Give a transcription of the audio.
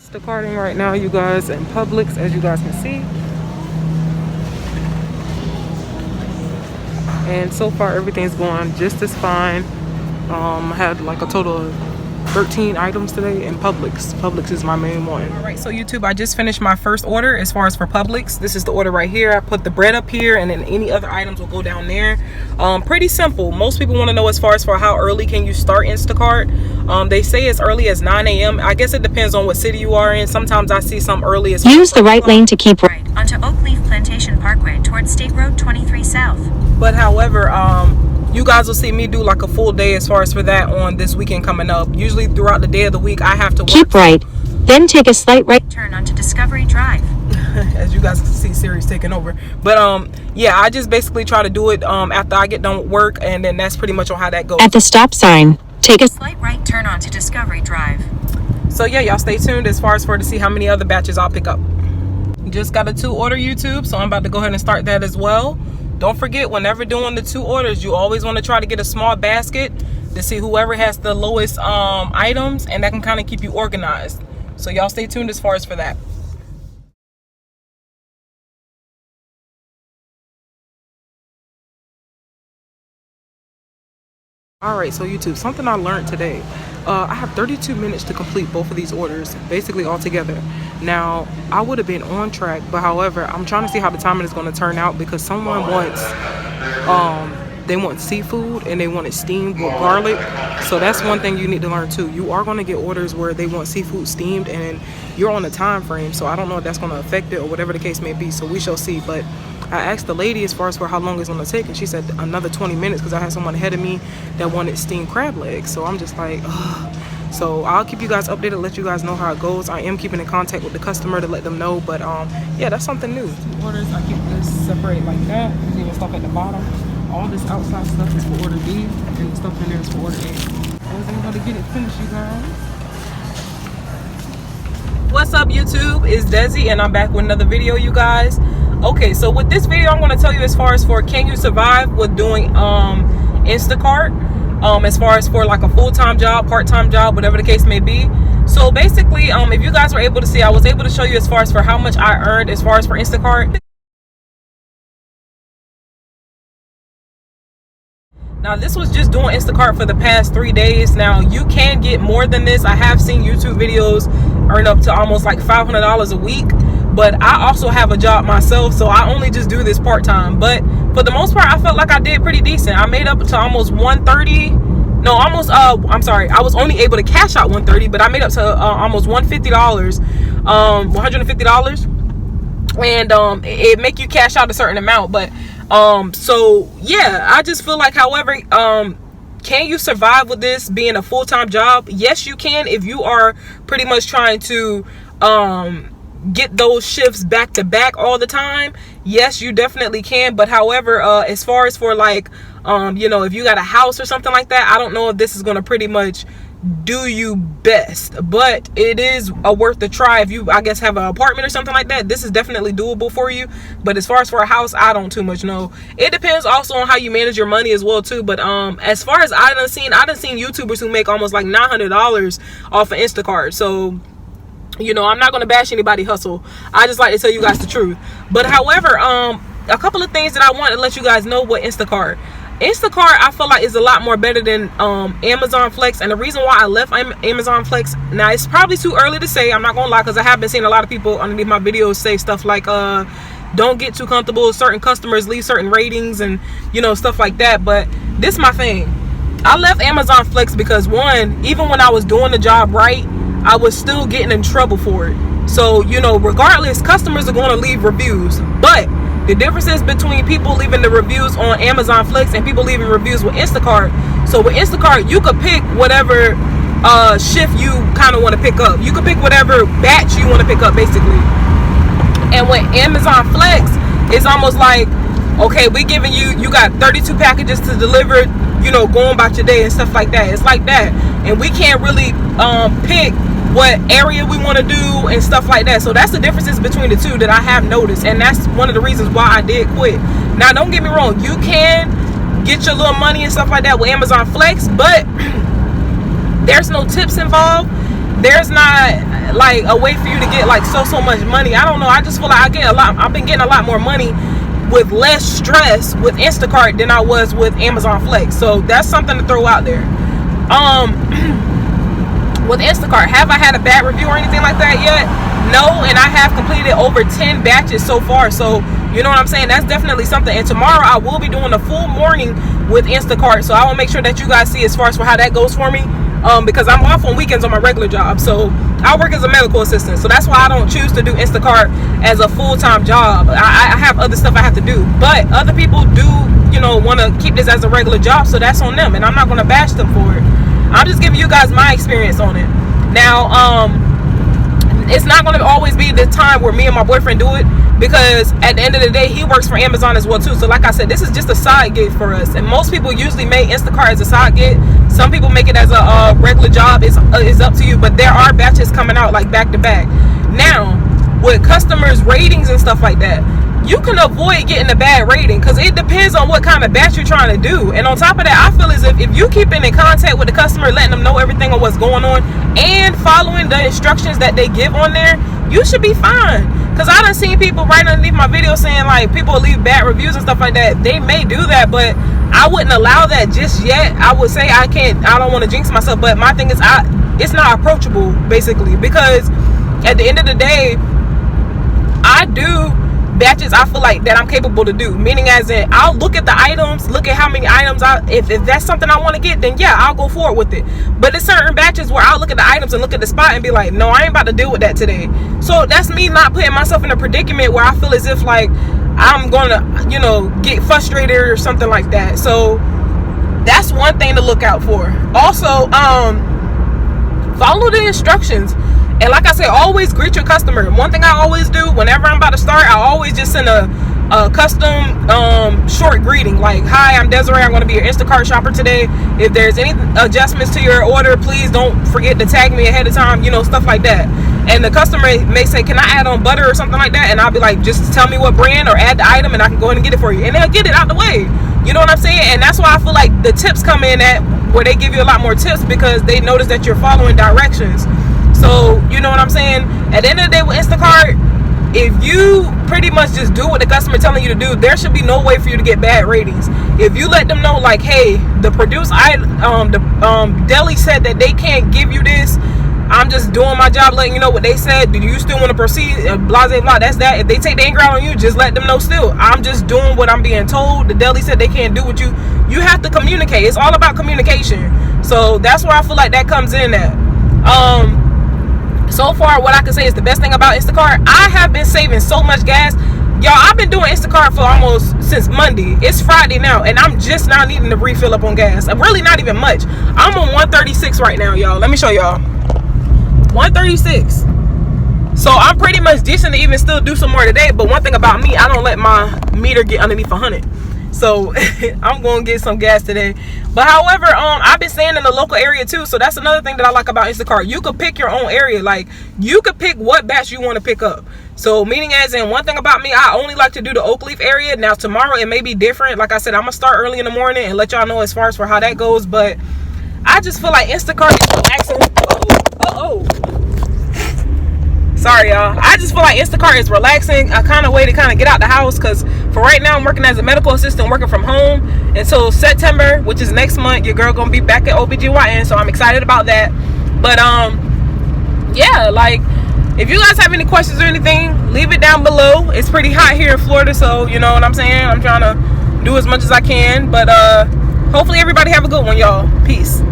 Instacarting right now, you guys, in Publix, as you guys can see. And so far, everything's going just as fine. I had like a total of 13 items today in Publix. Publix is my main one. All right, so YouTube, I just finished my first order as far as for Publix. This is the order right here. I put the bread up here, and then any other items will go down there. Pretty simple. Most people want to know as far as for how early can you start Instacart. They say as early as 9 a.m. I guess it depends on what city you are in. Sometimes I see some early as use the right lane to keep right onto Oakleaf Plantation Parkway towards State Road 23 South. But however, you guys will see me do like a full day as far as for that on this weekend coming up. Usually throughout the day of the week, I have to work. Keep right, then take a slight right turn onto Discovery Drive. As you guys can see, Siri's taking over. But yeah, I just basically try to do it after I get done with work, and then that's pretty much on how that goes. at the stop sign. Take a Slight right turn onto Discovery Drive. So yeah, y'all stay tuned as far as for to see how many other batches I'll pick up. Just got a 2-order YouTube, so I'm about to go ahead and start that as well. Don't forget, whenever doing the 2 orders, you always want to try to get a small basket to see whoever has the lowest items, and that can kind of keep you organized. So y'all stay tuned as far as for that. All right, so YouTube, something I learned today. I have 32 minutes to complete both of these orders, basically all together. Now, I would have been on track, but however, I'm trying to see how the timing is going to turn out because someone wants, they want seafood and they want it steamed with garlic. So that's one thing you need to learn too. You are going to get orders where they want seafood steamed and you're on a time frame. So I don't know if that's going to affect it or whatever the case may be. So we shall see. But I asked the lady as far as for how long it's going to take, and she said another 20 minutes because I had someone ahead of me that wanted steamed crab legs. So I'm just like, ugh. So I'll keep you guys updated, let you guys know how it goes. I am keeping in contact with the customer to let them know, but yeah, that's something new. 2 orders, I keep this separated like that. There's even stuff at the bottom. All this outside stuff is for order B, and the stuff in there is for order A. I was able to get it finished, you guys. What's up, YouTube? It's Desi, and I'm back with another video, you guys. Okay, so with this video, I'm going to tell you as far as for can you survive with doing Instacart, as far as for like a full-time job, part-time job, whatever the case may be. So basically, if you guys were able to see, I was able to show you as far as for how much I earned as far as for Instacart. Now, this was just doing Instacart for the past 3 days. Now, you can get more than this. I have seen YouTube videos earn up to almost like $500 a week. But I also have a job myself, so I only just do this part-time. But for the most part, I felt like I did pretty decent. I made up to almost $130. No, almost, I'm sorry. I was only able to cash out $130, but I made up to almost $150, $150. And it make you cash out a certain amount. But so yeah, I just feel like, however, can you survive with this being a full-time job? Yes, you can, if you are pretty much trying to get those shifts back to back all the time. Yes, you definitely can. But however, as far as for like you know, if you got a house or something like that, I don't know if this is going to pretty much do you best, but it is worth the try. If you, I guess, have an apartment or something like that, this is definitely doable for you. But as far as for a house, I don't too much know. It depends also on how you manage your money as well too. But as far as I done seen YouTubers who make almost like $900 off of Instacart. So, you know, I'm not going to bash anybody hustle. I just like to tell you guys the truth. But however, a couple of things that I want to let you guys know with Instacart, I feel like is a lot more better than Amazon Flex. And the reason why I left Amazon Flex, now it's probably too early to say, I'm not going to lie, because I have been seeing a lot of people underneath my videos say stuff like, don't get too comfortable. Certain customers leave certain ratings and, you know, stuff like that. But this is my thing. I left Amazon Flex because, one, even when I was doing the job right, I was still getting in trouble for it. So, you know, regardless, customers are going to leave reviews. But the difference is between people leaving the reviews on Amazon Flex and people leaving reviews with Instacart. So with Instacart, you could pick whatever shift you kind of want to pick up. You could pick whatever batch you want to pick up, basically. And with Amazon Flex, it's almost like, okay, we giving you got 32 packages to deliver, you know, going about your day and stuff like that. It's like that. And we can't really pick what area we want to do and stuff like that. So that's the differences between the two that I have noticed, and that's one of the reasons why I did quit. Now, don't get me wrong, you can get your little money and stuff like that with Amazon Flex, but there's no tips involved. there's not like a way for you to get like so much money. I don't know, I just feel like I've been getting a lot more money with less stress with Instacart than I was with Amazon Flex. So that's something to throw out there. With Instacart, have I had a bad review or anything like that yet? No, and I have completed over 10 batches so far. So you know what I'm saying, that's definitely something. And tomorrow I will be doing a full morning with Instacart, so I will make sure that you guys see as far as for how that goes for me, because I'm off on weekends on my regular job. So I work as a medical assistant, so that's why I don't choose to do Instacart as a full-time job. I have other stuff I have to do, but other people do, you know, want to keep this as a regular job, so that's on them, and I'm not going to bash them for it. I'm just giving you guys my experience on it. Now, it's not going to always be the time where me and my boyfriend do it, because at the end of the day, he works for Amazon as well too. So like I said, this is just a side gig for us, and most people usually make Instacart as a side gig. Some people make it as a regular job. It's up to you, but there are batches coming out like back to back. Now, with customers' ratings and stuff like that, you can avoid getting a bad rating, because it depends on what kind of batch you're trying to do. And on top of that, I feel as if you keeping in contact with the customer, letting them know everything on what's going on, and following the instructions that they give on there, you should be fine. Because I done seen people right underneath my video saying like people leave bad reviews and stuff like that. They may do that, but I wouldn't allow that just yet. I would say I don't want to jinx myself, but my thing is it's not approachable, basically, because at the end of the day, I do batches I feel like that I'm capable to do, meaning as in I'll look at the items, look at how many items if that's something I want to get, then yeah, I'll go forward with it. But there's certain batches where I'll look at the items and look at the spot and be like, no, I ain't about to deal with that today. So that's me not putting myself in a predicament where I feel as if like I'm gonna, you know, get frustrated or something like that. So that's one thing to look out for. Also, follow the instructions. And like I said, always greet your customer. One thing I always do whenever I'm about to start, I always just send a custom short greeting like, hi, I'm Desiree, I'm going to be your Instacart shopper today. If there's any adjustments to your order, please don't forget to tag me ahead of time, you know, stuff like that. And the customer may say, can I add on butter or something like that? And I'll be like, just tell me what brand or add the item and I can go ahead and get it for you. And they'll get it out the way. You know what I'm saying? And that's why I feel like the tips come in at where they give you a lot more tips, because they notice that you're following directions. So, you know what I'm saying? At the end of the day with Instacart, if you pretty much just do what the customer telling you to do, there should be no way for you to get bad ratings. If you let them know like, hey, the deli said that they can't give you this, I'm just doing my job letting you know what they said. Do you still want to proceed? Blah, blah, blah. That's that. If they take the anger out on you, just let them know still. I'm just doing what I'm being told. The deli said they can't do what you have to communicate. It's all about communication. So that's where I feel like that comes in at. So far, what I can say is the best thing about Instacart, I have been saving so much gas. Y'all, I've been doing Instacart for almost since Monday. It's Friday now, and I'm just now needing to refill up on gas. I'm really not even much. I'm on 136 right now, y'all. Let me show y'all. 136. So I'm pretty much decent to even still do some more today. But one thing about me, I don't let my meter get underneath 100. So I'm going to get some gas today. But however, I've been staying in the local area too. So that's another thing that I like about Instacart. You could pick your own area. Like, you could pick what batch you want to pick up. So meaning as in, one thing about me, I only like to do the Oakleaf area. Now tomorrow it may be different. Like I said, I'm going to start early in the morning and let y'all know as far as for how that goes. But I just feel like Instacart is relaxing. Sorry, y'all. I just feel like Instacart is relaxing. A kind of way to kind of get out the house, because for right now I'm working as a medical assistant, working from home until September, which is next month. Your girl gonna be back at OBGYN, so I'm excited about that. But yeah, like, if you guys have any questions or anything, leave it down below. It's pretty hot here in Florida, so you know what I'm saying. I'm trying to do as much as I can, but hopefully everybody have a good one, y'all. Peace.